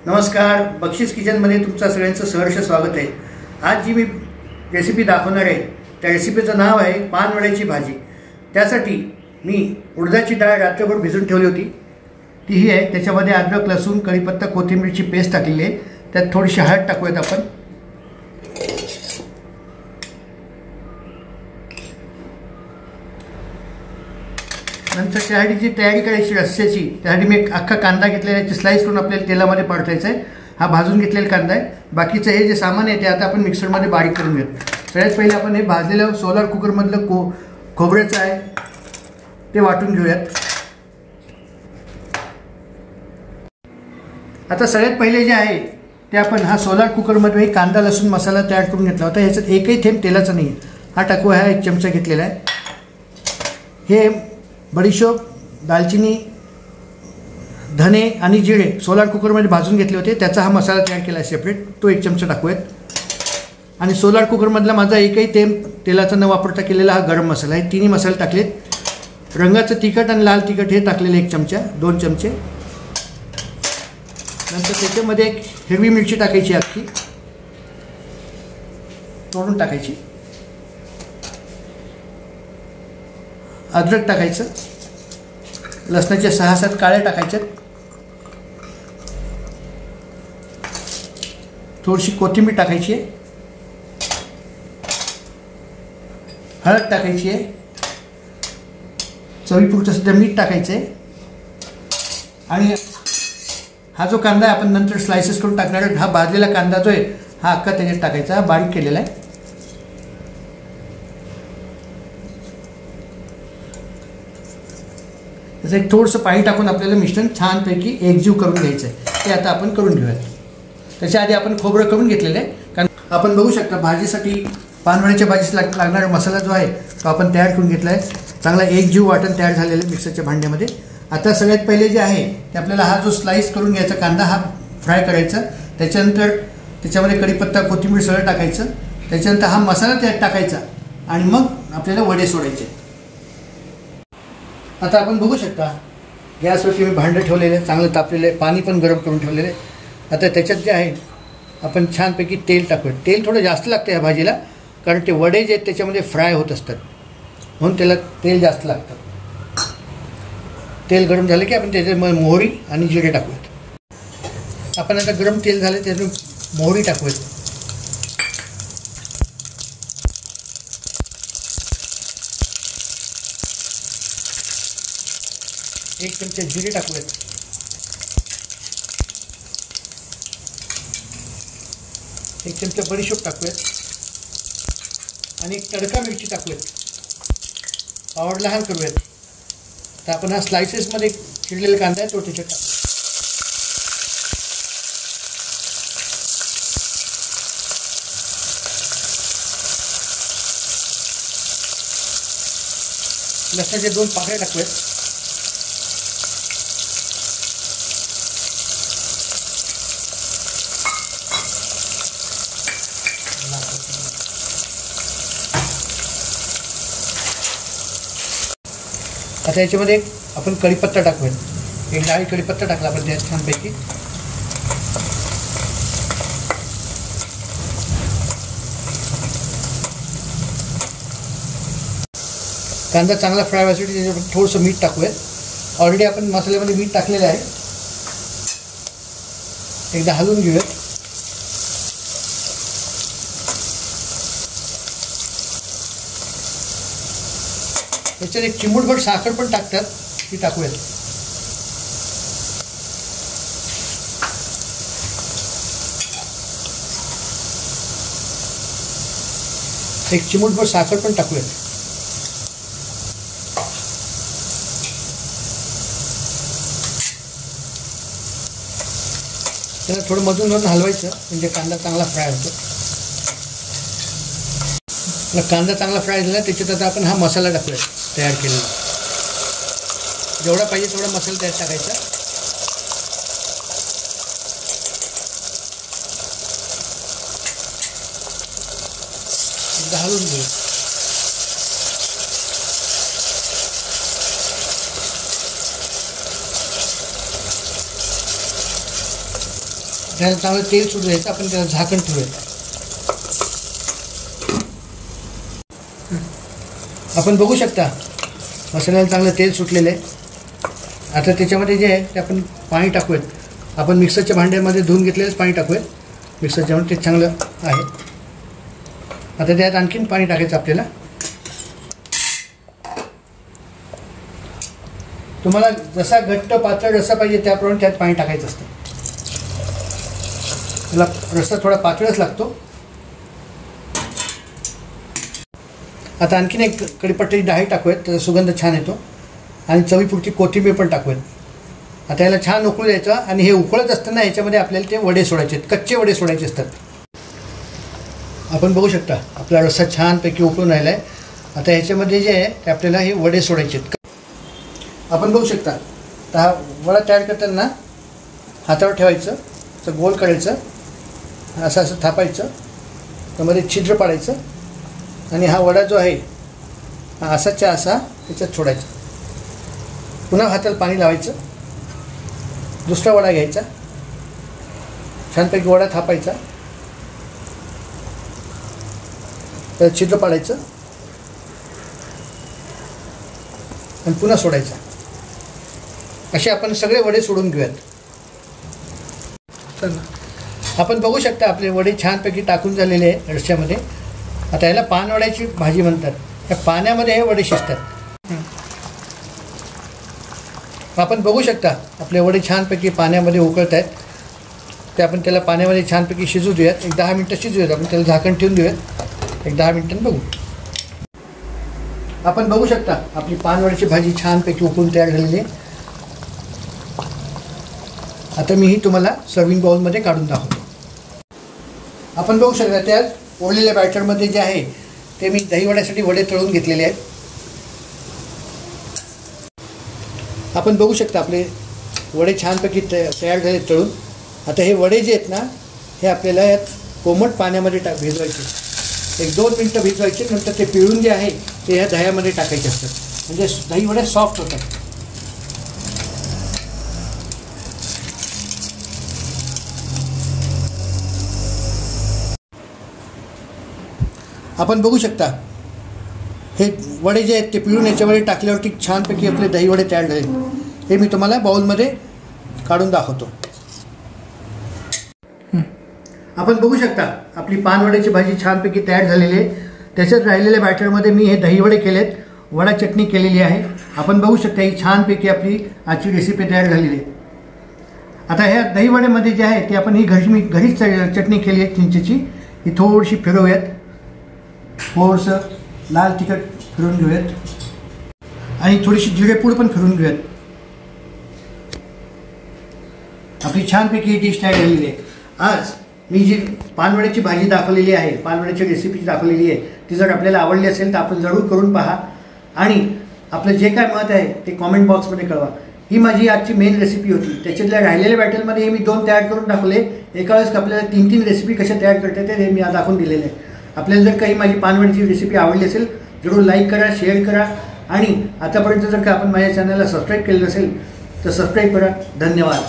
नमस्कार, बक्षीस किचनमध्ये तुमचं सगळ्यांचं सहर्ष स्वागत आहे। आज जी मी रेसिपी दाखवणार आहे त्या रेसिपीचं नाव आहे पानवड्याची भाजी। त्यासाठी मी उडदाची डाळ रात्रभर भिजवून ठेवली होती, ती ही आहे। त्याच्यामध्ये अद्रक, लसूण, कढीपत्ता, कोथिंबीरची पेस्ट टाकलेली आहे। त्यात थोडीशी हळद टाकूयात आपण। नंतर त्यासाठी तयारी करायची रस्स्याची, त्यासाठी मी एक अख्खा कांदा घेतलेला आहे, स्लाइस करून आपल्याला तेलामध्ये परतायचा आहे। हा भाजून घेतलेला कांदा आहे। बाकीचं हे जे सामान आहे ते आता आपण मिक्सरमध्ये बारीक करून घेऊयात। सगळ्यात पहिले आपण हे भाजलेलं सोलर कुकरमधलं खोबऱ्याचं आहे ते वाटून घेऊयात। आता सगळ्यात पहिले जे आहे ते आपण हा सोलर कुकरमध्ये कांदा लसूण मसाला तयार करून घेतला होता। ह्याच्यात एकही थेंब तेलाचा नाही आहे। हा टाकू, हा 1 चमचा घेतलेला आहे। हे बडीशोप, दालचिनी, धने आणि जिरे सोलर कुकरमध्ये भाजून घेतले होते, त्याचा हा मसाला तयार केला आहे सेपरेट, तो 1 चमचा टाकूयात। आणि सोलर कुकरमधला माझा एकही थेंब तेलाचा न वापरता केलेला हा गरम मसाला आहे, तिन्ही मसाले टाकलेत। रंगाचं तिखट आणि लाल तिखट हे टाकलेले 1 चमचा, 2 चमचे। नंतर त्याच्यामध्ये एक हिरवी मिरची टाकायची, अख्खी तोडून टाकायची। अद्रक टाकायचं, लसणाचे 6-7 काळे टाकायचे, थोडीशी कोथिंबीर टाकायची आहे, हळद टाकायची आहे, चवीपुरतं सुद्धा मीठ टाकायचं आहे। आणि हा जो कांदा आहे आपण नंतर स्लाइसेस करून टाकणार आहे, हा भाजलेला कांदा जो आहे हा अख्खा त्याच्यात टाकायचा, हा बारीक केलेला आहे। त्याचं एक थोडंसं पाणी टाकून आपल्याला मिश्रण छानपैकी एकजीव करून घ्यायचं आहे, ते आता आपण करून घेऊयात। त्याच्या आधी आपण खोबरं करून घेतलेलं आहे, कारण आपण बघू शकता भाजीसाठी, पानवड्याच्या भाजीला लागणारा मसाला जो आहे तो आपण तयार करून घेतला आहे। चांगला एकजीव वाटण तयार झालेलं आहे मिक्सरच्या भांड्यामध्ये। आता सगळ्यात पहिले जे आहे ते आपल्याला हा जो स्लाइस करून घ्यायचा कांदा हा फ्राय करायचा। त्याच्यानंतर त्याच्यामध्ये कढीपत्ता, कोथिंबीर सगळं टाकायचं। त्याच्यानंतर हा मसाला त्यात टाकायचा आणि मग आपल्याला वडे सोडायचे। आता आपण बघू शकता गॅसवरती मी भांडं ठेवलेलं आहे, चांगलं तापलेलं आहे, पाणी पण गरम करून ठेवलेलं आहे। आता त्याच्यात जे आहे आपण छानपैकी तेल टाकूया। तेल थोडं जास्त लागतं या भाजीला, कारण ते वडे जे आहेत त्याच्यामध्ये फ्राय होत असतात, म्हणून त्याला तेल जास्त लागतं। तेल गरम झालं की आपण त्याच्यामध्ये मोहरी आणि जिरे टाकूयात। आपण आता गरम तेल झालं त्याच्यात मोहरी टाकूयात, 1 चमचा जिरे टाकूयात, 1 चमचा बडीशोप टाकूयात आणि एक तडका मिरची टाकूयात। पावड लहान करूयात। तर आपण हा स्लाइसेसमध्ये चिरलेला कांदा आहे तो त्याच्यात टाकूया। लसणाचे 2 पाकळ्या टाकूयात। आता याच्यामध्ये आपण कढीपत्ता टाकूयात, 1 डाळी कढीपत्ता टाकला आपण त्यात छानपैकी। कांदा चांगला फ्राय व्हायसाठी त्याच्यामध्ये थोडंसं मीठ टाकूयात। ऑलरेडी आपण मसाल्यामध्ये मीठ टाकलेलं आहे, एकदा हलवून घेऊयात। त्याच्यात 1 चिमूटभर साखर पण टाकतात, ती टाकूयात। एक चिमूटभर साखर पण टाकूयात। त्याला थोडं मधून हलवायचं, म्हणजे कांदा चांगला फ्राय होतो। कांदा चांगला फ्राय झाला त्याच्यात आता आपण हा मसाला टाकूया तयार केलेला। जेवढा पाहिजे तेवढा मसाला त्यात टाकायचा। घालून घेऊ। त्याला चांगलं तेल सुटू द्यायचं. आपण त्याला झाकण ठेवूया. आपण बघू शकता मसाल्याला चांगलं तेल सुटलेलं आहे. आता त्याच्यामध्ये जे आहे ते आपण पाणी टाकूयात. आपण मिक्सरच्या भांड्यामध्ये धुवून घेतलेलंच पाणी टाकूयात. मिक्सरच्या भांड्यात ते चांगलं आहे. आता त्यात आणखीन पाणी टाकायचं आपल्याला. तुम्हाला जसा घट्ट पातळ रस्सा पाहिजे त्याप्रमाणे त्यात पाणी टाकायचं असतं. त्याला रस्सा थोडा पातळच लागतो. आता आणखीन एक कढीपत्त्याची डाळी टाकूयात. त्याचा सुगंध छान येतो. आणि चवीपुरती कोथिंबीर पण टाकूयात. आता याला छान उकळू द्यायचं. आणि हे उकळत असताना याच्यामध्ये आपल्याला ते वडे सोडायचे आहेत. कच्चे वडे सोडायचे असतात. आपण बघू शकता आपला रस्सा छानपैकी उकळून राहिला आहे. आता ह्याच्यामध्ये जे आहे ते आपल्याला हे वडे सोडायचे आहेत. आपण बघू शकता तर हा वडा तयार करताना हातावर ठेवायचं. तर गोल करायचं. असं असं थापायचं. त्यामध्ये छिद्र पाडायचं. आणि हा वडा जो आहे हा असाच्या असा त्याच्यात सोडायचा. पुन्हा हाताला पाणी लावायचं. दुसरा वडा घ्यायचा. छानपैकी वडा थापायचा. त्याला छिद्र पाडायचं आणि पुन्हा सोडायचं. असे आपण सगळे वडे सोडून घेऊयात. आपण बघू शकता आपले वडे छानपैकी टाकून झालेले आहे रश्श्यामध्ये. आता याला पानवड्याची भाजी म्हणतात. त्या पाण्यामध्ये हे वडे शिजतात. आपण बघू शकता आपले वडे छानपैकी पाण्यामध्ये उकळत आहेत. ते आपण त्याला पाण्यामध्ये छानपैकी शिजू देऊयात. एक 10 मिनटं शिजूयात. आपण त्याला झाकण ठेवून देऊयात. एक 10 मिनिटांनी बघू. आपण बघू शकता आपली पानवड्याची भाजी छानपैकी उकळून तयार झालेली आहे. आता मीही तुम्हाला सर्विंग बाउलमध्ये काढून दाखवतो. आपण बघू शकता त्यात ओढलेल्या बॅटरमध्ये जे आहे ते मी दहीवड्यासाठी वडे तळून घेतलेले आहेत. आपण बघू शकता आपले वडे छानपैकी तयार झाले तळून. आता हे वडे जे आहेत ना हे आपल्याला यात कोमट पाण्यामध्ये भिजवायचे. एक 2 मिनटं भिजवायचे. नंतर ते पिळून जे आहे ते ह्या दह्यामध्ये टाकायचे असतात. म्हणजे दही वडे सॉफ्ट होतात. आपण बघू शकता हे वडे जे आहेत ते पिळून याच्यामध्ये टाकल्यावरती छानपैकी आपले दही वडे तयार झाले. हे मी तुम्हाला बाउलमध्ये काढून दाखवतो. आपण बघू शकता आपली पानवड्याची भाजी छानपैकी तयार झालेली आहे. त्याच्यात राहिलेल्या बॅटरमध्ये मी हे दही वडे केलेत. वडा चटणी केलेली आहे. आपण बघू शकता ही छानपैकी आपली आजची रेसिपी तयार झालेली आहे. आता ह्या दही वड्यामध्ये जे आहे ते आपण ही घरीच चटणी केली आहे चिंचेची. ही थोडीशी फिरवूयात. थोडंसं लाल तिखट फिरून घेऊयात. आणि थोडीशी जिरेपूड पण फिरून घेऊयात. आपली छानपैकी ही डिश तयार झालेली आहे. आज मी जी पानवड्याची भाजी दाखवलेली आहे, पानवड्याची रेसिपी दाखवलेली आहे, ती जर आपल्याला आवडली असेल तर आपण जरूर करून पहा. आणि आपलं जे काय मत आहे ते कॉमेंट बॉक्समध्ये कळवा. ही माझी आजची मेन रेसिपी होती. त्याच्यातल्या राहिलेल्या बॅटलमध्ये मी 2 तयार करून दाखवले. एका वेळेस आपल्याला 3-3 रेसिपी कशा तयार करता येते ते मी दाखवून दिलेले आहे. आपल्याला जर काही माझी पानवड्याची रेसिपी आवडली असेल जरूर लाईक करा, शेअर करा. आणि आतापर्यंत जर का आपण माझ्या चॅनलला सबस्क्राईब केलं नसेल तर सबस्क्राईब करा. धन्यवाद.